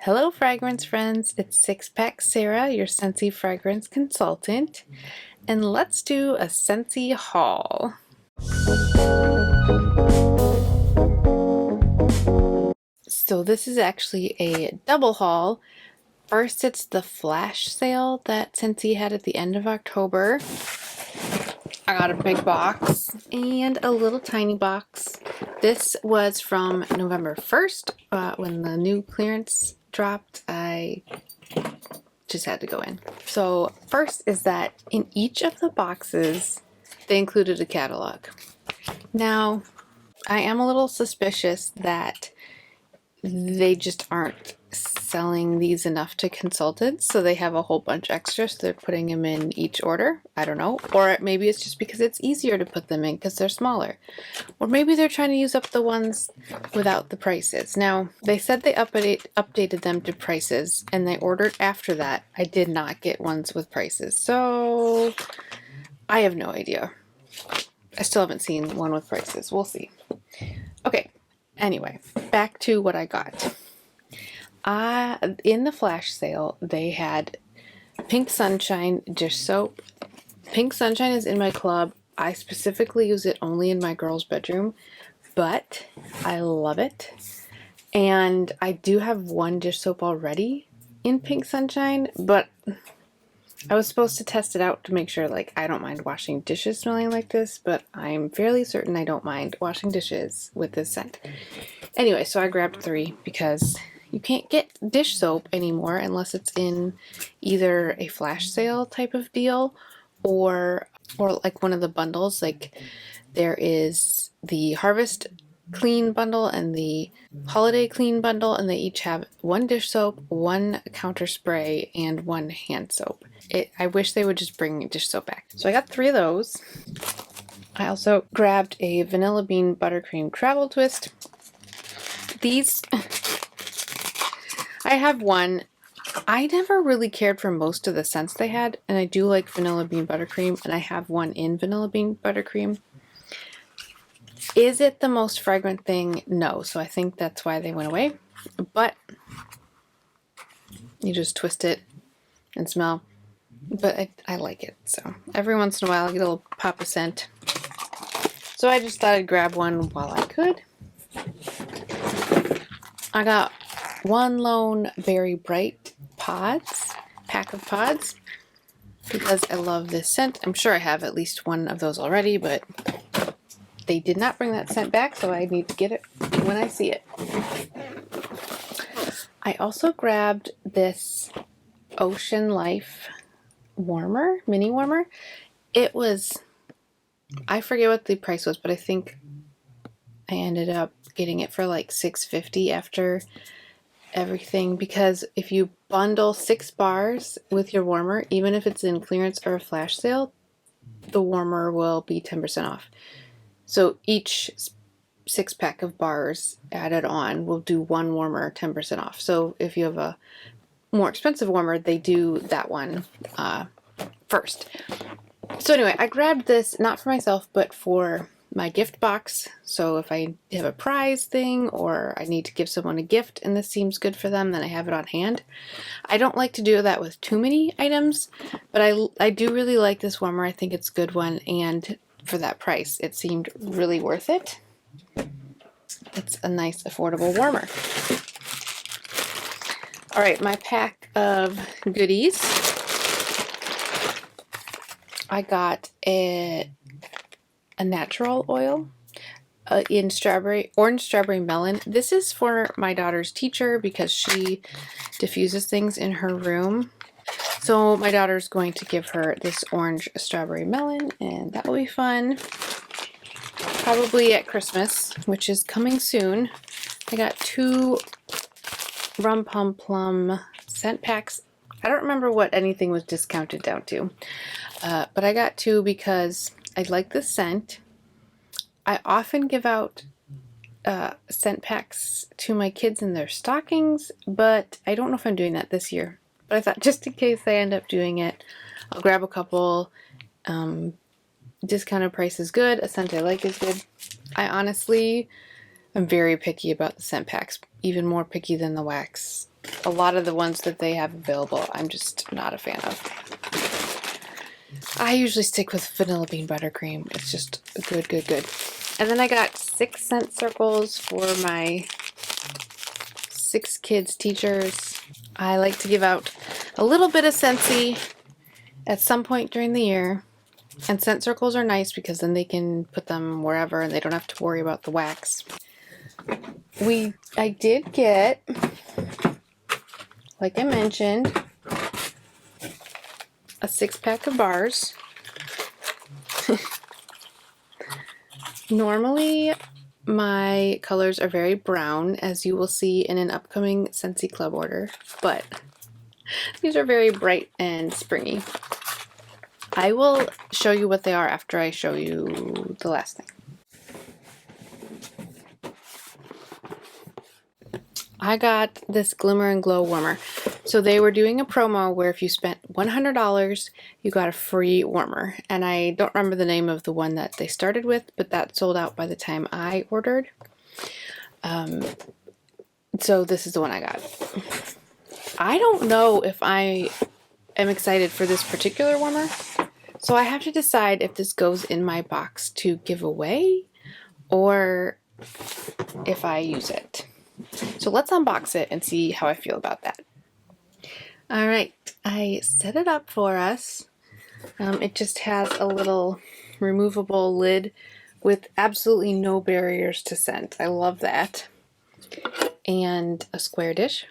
Hello fragrance friends, it's Six Pack Sarah, your Scentsy fragrance consultant, and let's do a Scentsy haul. So this is actually a double haul. First, it's the flash sale that Scentsy had at the end of October. I got a big box and a little tiny box. This was from November 1st, when the new clearance dropped. I just had to go in. So first is that in each of the boxes, they included a catalog. Now, I am a little suspicious that they just aren't selling these enough to consultants, so they have a whole bunch extra, so they're putting them in each order. I don't know. Or maybe it's just because it's easier to put them in because they're smaller. Or maybe they're trying to use up the ones without the prices. Now, they said they updated them to prices, and they ordered after that. I did not get ones with prices, so I have no idea. I still haven't seen one with prices. We'll see. Okay, anyway, back to what I got. In the flash sale, they had Pink Sunshine dish soap. Pink Sunshine is in my club. I specifically use it only in my girls' bedroom, but I love it. And I do have one dish soap already in Pink Sunshine, but I was supposed to test it out to make sure, like, I don't mind washing dishes smelling like this, but I'm fairly certain I don't mind washing dishes with this scent. Anyway, so I grabbed 3 because you can't get dish soap anymore unless it's in either a flash sale type of deal or like one of the bundles. Like there is the Harvest Clean bundle and the Holiday Clean bundle, and they each have 1 dish soap, 1 counter spray, and 1 hand soap. I wish they would just bring dish soap back. So I got 3 of those. I also grabbed a Vanilla Bean Buttercream Travel Twist. These I have one. I never really cared for most of the scents they had, and I do like Vanilla Bean Buttercream, and I have one in Vanilla Bean Buttercream. Is it the most fragrant thing? No, so I think that's why they went away. But you just twist it and smell. But I like it, so every once in a while I get a little pop of scent. So I just thought I'd grab one while I could. I got 1 Lone Berry Bright pack of pods, because I love this scent. I'm sure I have at least one of those already, but they did not bring that scent back, so I need to get it when I see it. I also grabbed this Ocean Life warmer, mini warmer. It was, I forget what the price was, but I think I ended up getting it for like $6.50 after everything, because if you bundle 6 bars with your warmer, even if it's in clearance or a flash sale, the warmer will be 10% off. So each 6-pack of bars added on will do 1 warmer 10% off. So if you have a more expensive warmer, they do that one first. So anyway, I grabbed this not for myself, but for my gift box. So if I have a prize thing or I need to give someone a gift and this seems good for them, then I have it on hand. I don't like to do that with too many items, but I do really like this warmer. I think it's a good one, and for that price, it seemed really worth it. It's a nice, affordable warmer. All right, my pack of goodies. I got a natural oil in orange strawberry melon. This is for my daughter's teacher because she diffuses things in her room. So my daughter's going to give her this orange strawberry melon, and that will be fun. Probably at Christmas, which is coming soon. I got 2 Rum Pum Plum scent packs. I don't remember what anything was discounted down to, but I got 2 because I like the scent. I often give out scent packs to my kids in their stockings, but I don't know if I'm doing that this year. But I thought just in case I end up doing it, I'll grab a couple. Discounted price is good. A scent I like is good. I honestly am very picky about the scent packs, even more picky than the wax a lot of the ones that they have available, I'm just not a fan of. I usually stick with vanilla bean buttercream. It's just good, good, good. And then I got 6 scent circles for my 6 kids teachers. I like to give out a little bit of Scentsy at some point during the year. And scent circles are nice because then they can put them wherever and they don't have to worry about the wax. I did get, like I mentioned, a 6-pack of bars. Normally, my colors are very brown, as you will see in an upcoming Scentsy Club order, but these are very bright and springy. I will show you what they are after I show you the last thing. I got this Glimmer and Glow warmer. So they were doing a promo where if you spent $100, you got a free warmer. And I don't remember the name of the one that they started with, but that sold out by the time I ordered. So this is the one I got. I don't know if I am excited for this particular warmer. So I have to decide if this goes in my box to give away or if I use it. So let's unbox it and see how I feel about that. All right, I set it up for us. It just has a little removable lid with absolutely no barriers to scent. I love that. And a square dish.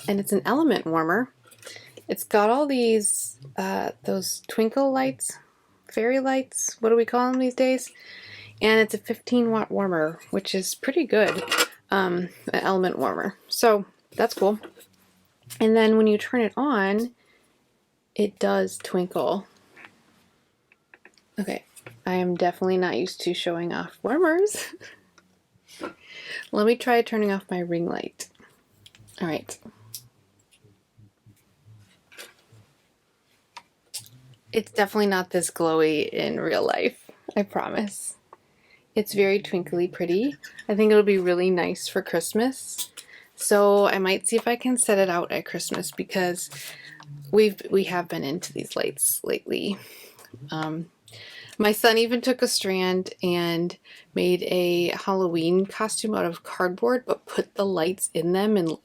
And it's an element warmer. It's got all these, those twinkle lights, fairy lights, what do we call them these days? And it's a 15-watt warmer, which is pretty good. An element warmer. So that's cool. And then when you turn it on, it does twinkle. Okay, I am definitely not used to showing off warmers. Let me try turning off my ring light. All right. It's definitely not this glowy in real life, I promise. It's very twinkly pretty. I think it'll be really nice for Christmas. So I might see if I can set it out at Christmas because we have been into these lights lately. My son even took a strand and made a Halloween costume out of cardboard, but put the lights in them, and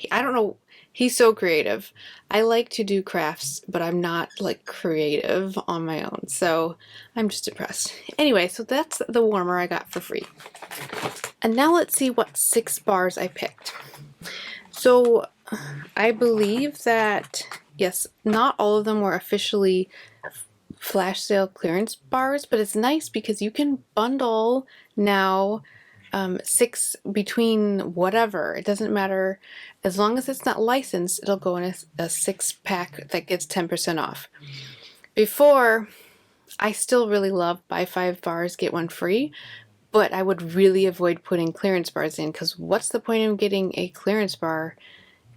I don't know. He's so creative. I like to do crafts, but I'm not like creative on my own, so I'm just impressed. Anyway, so that's the warmer I got for free. And now let's see what 6 bars I picked. So I believe that, yes, not all of them were officially flash sale clearance bars, but it's nice because you can bundle now 6 between whatever. It doesn't matter. As long as it's not licensed, it'll go in a 6-pack that gets 10% off. Before, I still really love buy 5 bars, get 1 free, but I would really avoid putting clearance bars in because what's the point of getting a clearance bar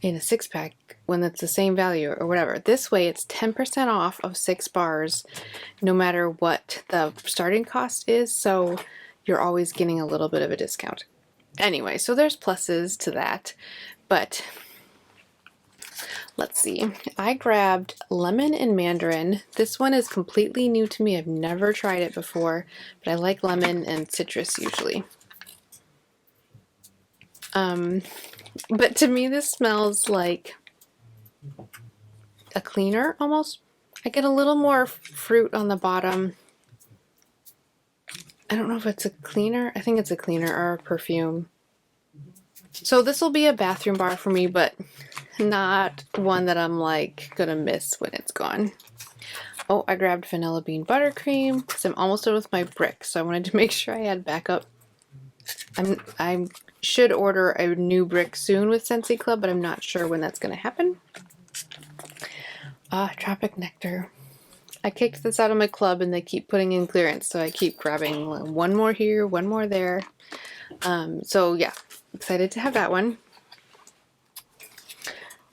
in a 6-pack when it's the same value or whatever. This way it's 10% off of 6 bars no matter what the starting cost is, so you're always getting a little bit of a discount. Anyway, so there's pluses to that, but let's see. I grabbed lemon and mandarin. This one is completely new to me. I've never tried it before, but I like lemon and citrus usually. But to me this smells like a cleaner almost. I get a little more fruit on the bottom. I don't know if it's a cleaner. I think it's a cleaner or a perfume. So this will be a bathroom bar for me, but not one that I'm like gonna miss when it's gone. Oh, I grabbed vanilla bean buttercream because I'm almost done with my brick, so I wanted to make sure I had backup. I should order a new brick soon with Scentsy Club, but I'm not sure when that's gonna happen. Tropic Nectar. I kicked this out of my club and they keep putting in clearance, so I keep grabbing one more here, one more there. So yeah, excited to have that one.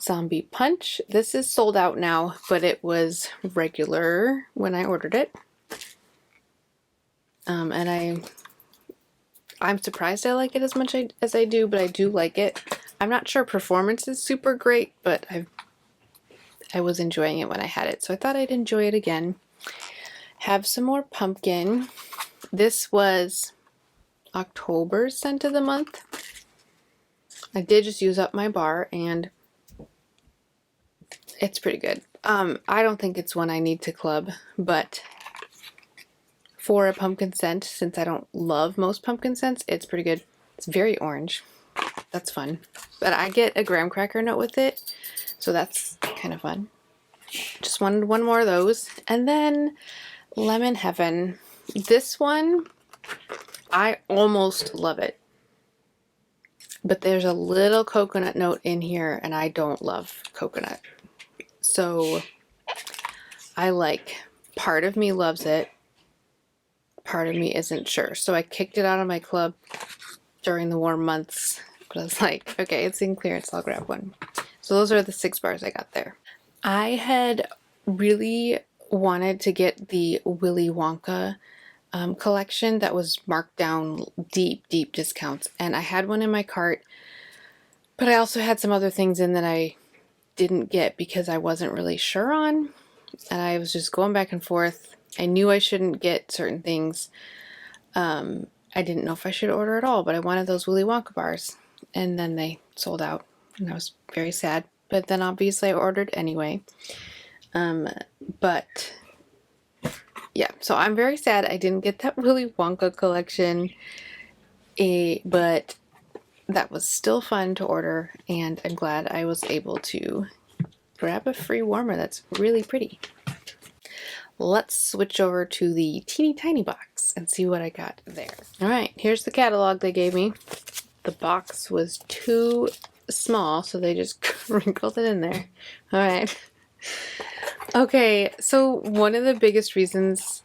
Zombie Punch. This is sold out now, but it was regular when I ordered it. And I'm surprised I like it as much as I do, but I do like it. I'm not sure performance is super great, but I was enjoying it when I had it, so I thought I'd enjoy it again. Have some more pumpkin. This was October's scent of the month. I did just use up my bar, and it's pretty good. I don't think it's one I need to club, but for a pumpkin scent, since I don't love most pumpkin scents, it's pretty good. It's very orange. That's fun. But I get a graham cracker note with it, so that's kind of fun. Just wanted one more of those. And then Lemon Heaven. This one, I almost love it. But there's a little coconut note in here, and I don't love coconut. So I like, part of me loves it, part of me isn't sure. So I kicked it out of my club during the warm months. But I was like, okay, it's in clearance, I'll grab one. So those are the 6 bars I got there. I had really wanted to get the Willy Wonka collection that was marked down deep discounts. And I had one in my cart, but I also had some other things in that I didn't get because I wasn't really sure on. And I was just going back and forth. I knew I shouldn't get certain things. I didn't know if I should order at all, but I wanted those Willy Wonka bars. And then they sold out, and I was very sad. But then obviously I ordered anyway. But yeah, so I'm very sad I didn't get that Willy Wonka collection. But that was still fun to order, and I'm glad I was able to grab a free warmer that's really pretty. Let's switch over to the teeny tiny box and see what I got there. All right, here's the catalog they gave me. The box was too small, so they just wrinkled it in there. All right. Okay, so one of the biggest reasons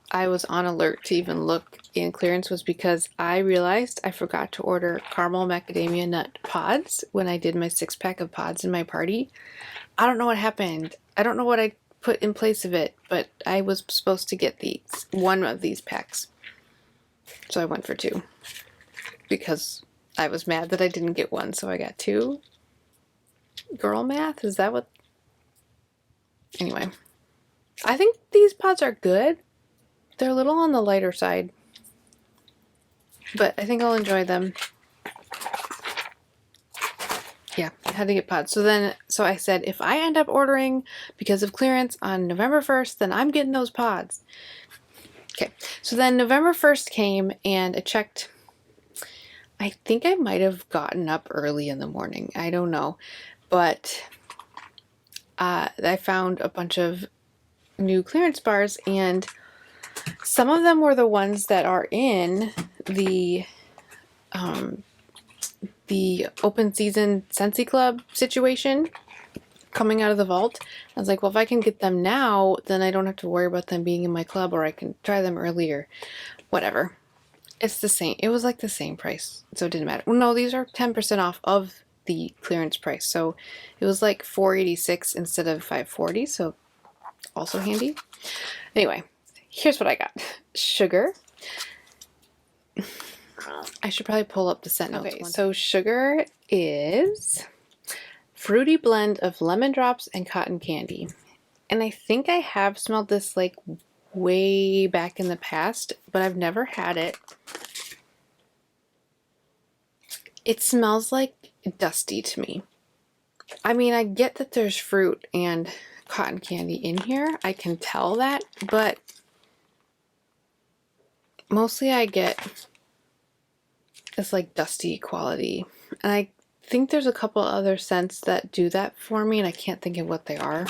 I was on alert to even look in clearance was because I realized I forgot to order caramel macadamia nut pods when I did my 6-pack of pods in my party. I don't know what happened. I don't know what I put in place of it, but I was supposed to get one of these packs. So I went for 2 because I was mad that I didn't get one, so I got 2. Girl math? Is that what? Anyway, I think these pods are good. They're a little on the lighter side, but I think I'll enjoy them. Yeah, I had to get pods. So I said, if I end up ordering because of clearance on November 1st, then I'm getting those pods. Okay, so then November 1st came, and I checked. I think I might have gotten up early in the morning. I don't know. But I found a bunch of new clearance bars, and some of them were the ones that are in the open season Scentsy Club situation coming out of the vault. I was like, well, if I can get them now, then I don't have to worry about them being in my club, or I can try them earlier. Whatever. It's the same. It was like the same price, so it didn't matter. Well, no, these are 10% off of the clearance price, so it was like $4.86 instead of $5.40, so also handy. Anyway, here's what I got. Sugar. I should probably pull up the scent notes. Okay, so Sugar is fruity blend of lemon drops and cotton candy. And I think I have smelled this like way back in the past, but I've never had it. It smells like dusty to me. I mean, I get that there's fruit and cotton candy in here. I can tell that, but mostly I get this like dusty quality. And I think there's a couple other scents that do that for me, and I can't think of what they are.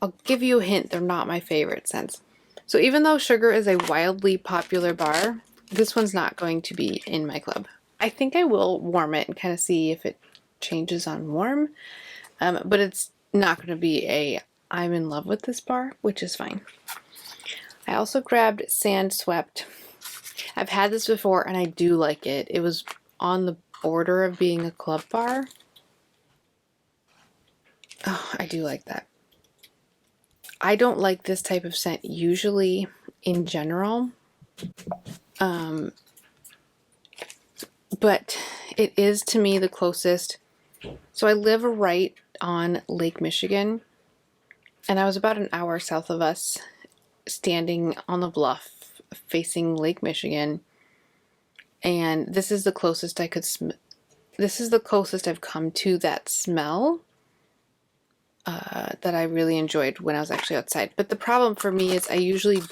I'll give you a hint, they're not my favorite scents. So even though Sugar is a wildly popular bar, this one's not going to be in my club. I think I will warm it and kind of see if it changes on warm, but it's not going to be I'm in love with this bar, which is fine. I also grabbed Sand Swept. I've had this before and I do like it. It was on the border of being a club bar. Oh, I do like that. I don't like this type of scent usually in general. but it is to me the closest. So I live right on Lake Michigan, and I was about an hour south of us, standing on the bluff facing Lake Michigan, and this is the closest I could this is the closest I've come to that smell that I really enjoyed when I was actually outside. But the problem for me is I usually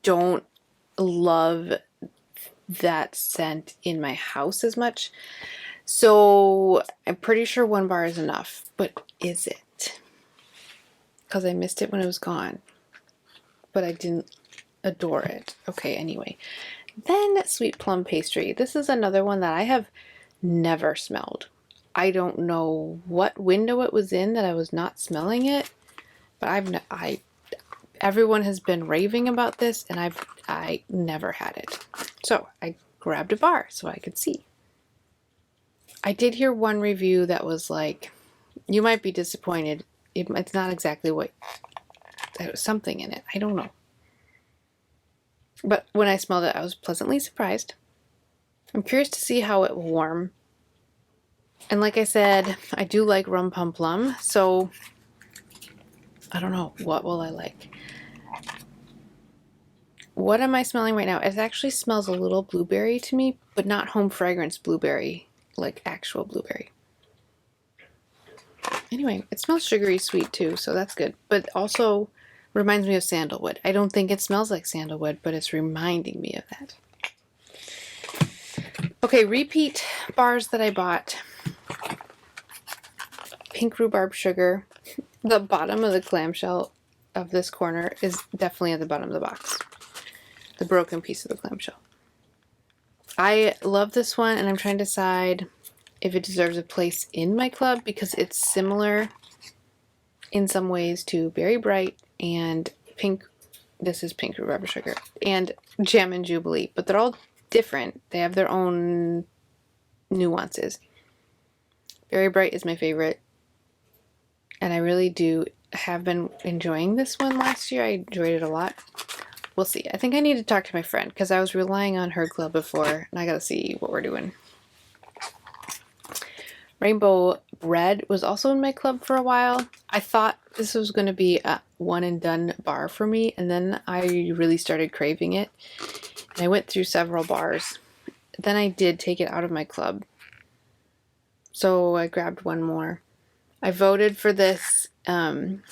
don't love that scent in my house as much. So I'm pretty sure one bar is enough, but is it? Because I missed it when it was gone, but I didn't adore it. Okay, anyway. Then Sweet Plum Pastry. This is another one that I have never smelled. I don't know what window it was in that I was not smelling it, but everyone has been raving about this, and I never had it. So I grabbed a bar so I could see. I did hear one review that was like, you might be disappointed. It's not exactly what, there was something in it. I don't know. But when I smelled it, I was pleasantly surprised. I'm curious to see how it will warm. And like I said, I do like rum pum plum, so I don't know. What will I like? What am I smelling right now? It actually smells a little blueberry to me, but not home fragrance blueberry, like actual blueberry. Anyway, it smells sugary sweet too, so that's good. But also reminds me of sandalwood. I don't think it smells like sandalwood, but it's reminding me of that. Okay, repeat bars that I bought. Pink rhubarb sugar. The bottom of the clamshell of this corner is definitely at the bottom of the box. The broken piece of the clamshell. I love this one, and I'm trying to decide if it deserves a place in my club because it's similar in some ways to Berry Bright and Pink. This is Pink Rhubarb Sugar and Jam and Jubilee, but they're all different. They have their own nuances. Berry Bright is my favorite, and I really have been enjoying this one last year. I enjoyed it a lot. We'll see. I think I need to talk to my friend because I was relying on her club before, and I gotta see what we're doing. Rainbow Bread was also in my club for a while. I thought this was going to be a one and done bar for me, and then I really started craving it. And I went through several bars. Then I did take it out of my club. So I grabbed one more. I voted for this in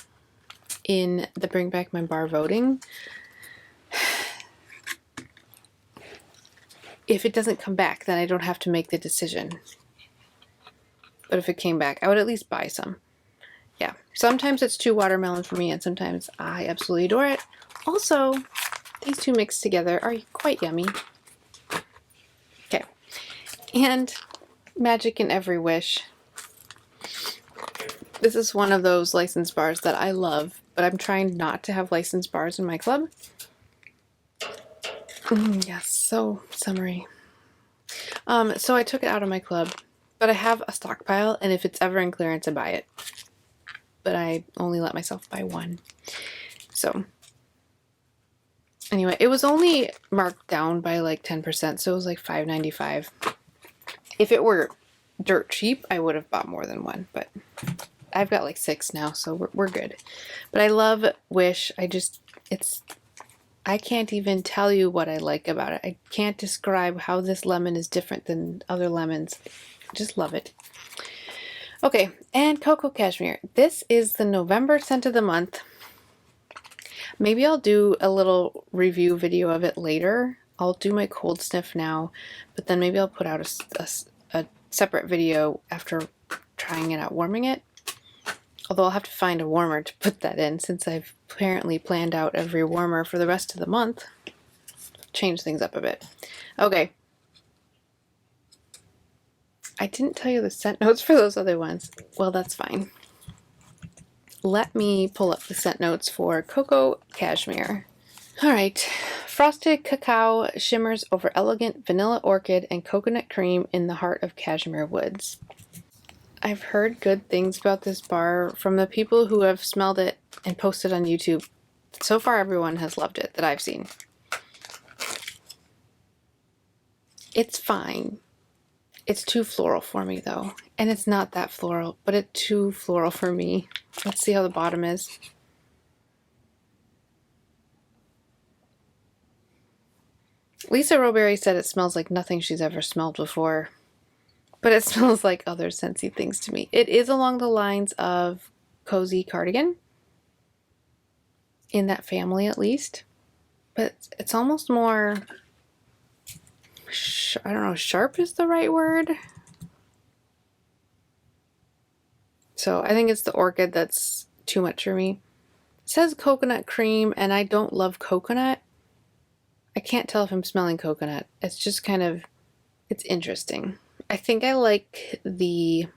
the Bring Back My Bar voting. If it doesn't come back, then I don't have to make the decision. But if it came back, I would at least buy some. Yeah, sometimes it's too watermelon for me, and sometimes I absolutely adore it. Also, these two mixed together are quite yummy. Okay, and Magic in Every Wish. This is one of those licensed bars that I love, but I'm trying not to have licensed bars in my club. Yes, so summery. So I took it out of my club. But I have a stockpile, and if it's ever in clearance, I buy it. But I only let myself buy one. So, anyway, it was only marked down by like 10%, so it was like $5.95. If it were dirt cheap, I would have bought more than one, but I've got like 6 now, so we're good. But I love Wish. I can't even tell you what I like about it. I can't describe how this lemon is different than other lemons. Just love it. Okay, and Cocoa Cashmere. This is the November scent of the month. Maybe I'll do a little review video of it later. I'll do my cold sniff now, but then maybe I'll put out a separate video after trying it out, warming it. Although I'll have to find a warmer to put that in since I've apparently planned out every warmer for the rest of the month. Change things up a bit. Okay. I didn't tell you the scent notes for those other ones. Well, that's fine. Let me pull up the scent notes for Cocoa Cashmere. All right. Frosted cacao shimmers over elegant vanilla orchid and coconut cream in the heart of cashmere woods. I've heard good things about this bar from the people who have smelled it and posted on YouTube. So far, everyone has loved it that I've seen. It's fine. It's too floral for me though. And it's not that floral, but it's too floral for me. Let's see how the bottom is. Lisa Roberry said it smells like nothing she's ever smelled before, but it smells like other Scentsy things to me. It is along the lines of Cozy Cardigan, in that family at least, but it's almost more, I don't know, sharp is the right word. So I think it's the orchid that's too much for me. It says coconut cream, and I don't love coconut. I can't tell if I'm smelling coconut. It's just kind of, it's interesting. I think I like the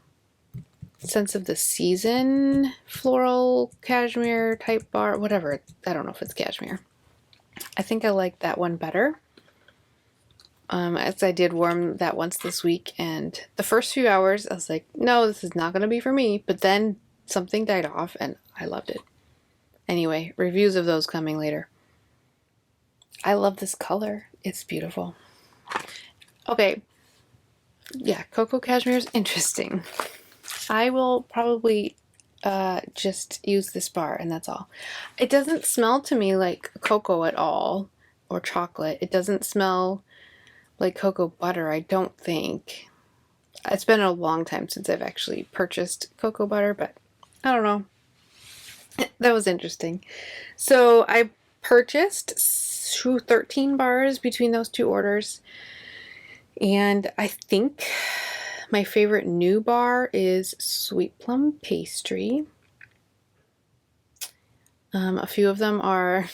sense of the season floral cashmere type bar, whatever. I don't know if it's cashmere. I think I like that one better. As I did warm that once this week, and the first few hours I was like, no, this is not going to be for me, but then something died off and I loved it. Anyway, reviews of those coming later. I love this color. It's beautiful. Okay. Yeah, Cocoa Cashmere is interesting. I will probably just use this bar and that's all. It doesn't smell to me like cocoa at all, or chocolate. It doesn't smell like cocoa butter, I don't think. It's been a long time since I've actually purchased cocoa butter, but I don't know. That was interesting. So I purchased 13 bars between those two orders, and I think my favorite new bar is Sweet Plum Pastry. A few of them are,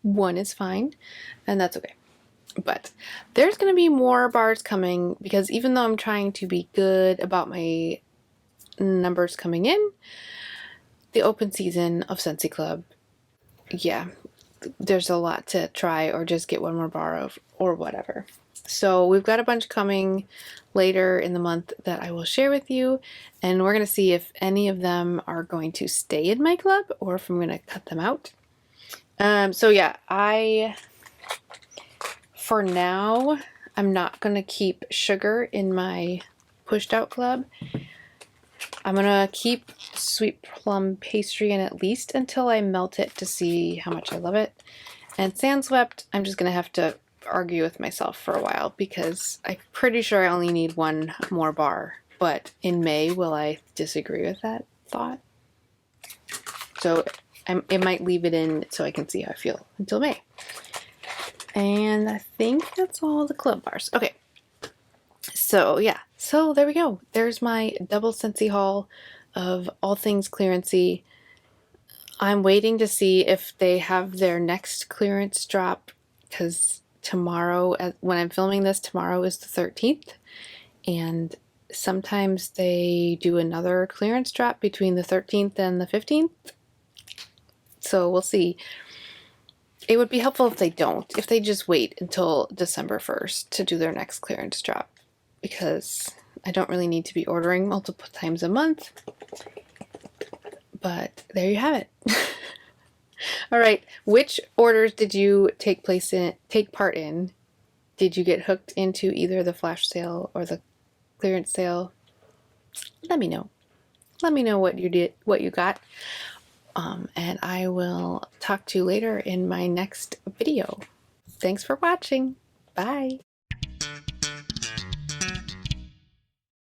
one is fine, and that's okay. But there's going to be more bars coming, because even though I'm trying to be good about my numbers coming in, the open season of Scentsy Club, yeah, there's a lot to try, or just get one more bar of, or whatever. So we've got a bunch coming later in the month that I will share with you, and we're going to see if any of them are going to stay in my club or if I'm going to cut them out. So yeah, for now, I'm not going to keep sugar in my pushed out club. I'm going to keep Sweet Plum Pastry in at least until I melt it to see how much I love it. And Sand Swept, I'm just going to have to argue with myself for a while, because I'm pretty sure I only need one more bar. But in May, will I disagree with that thought? So I might leave it in so I can see how I feel until May. And I think that's all the club bars. Okay. So yeah, so there we go. There's my double Scentsy haul of all things clearancey. I'm waiting to see if they have their next clearance drop, because tomorrow, when I'm filming this, tomorrow is the 13th, and sometimes they do another clearance drop between the 13th and the 15th. So we'll see. It would be helpful if they don't, if they just wait until December 1st to do their next clearance drop, because I don't really need to be ordering multiple times a month. But there you have it. All right, which orders did you take part in? Did you get hooked into either the flash sale or the clearance sale? Let me know. Let me know what you did, what you got. And I will talk to you later in my next video. Thanks for watching. Bye.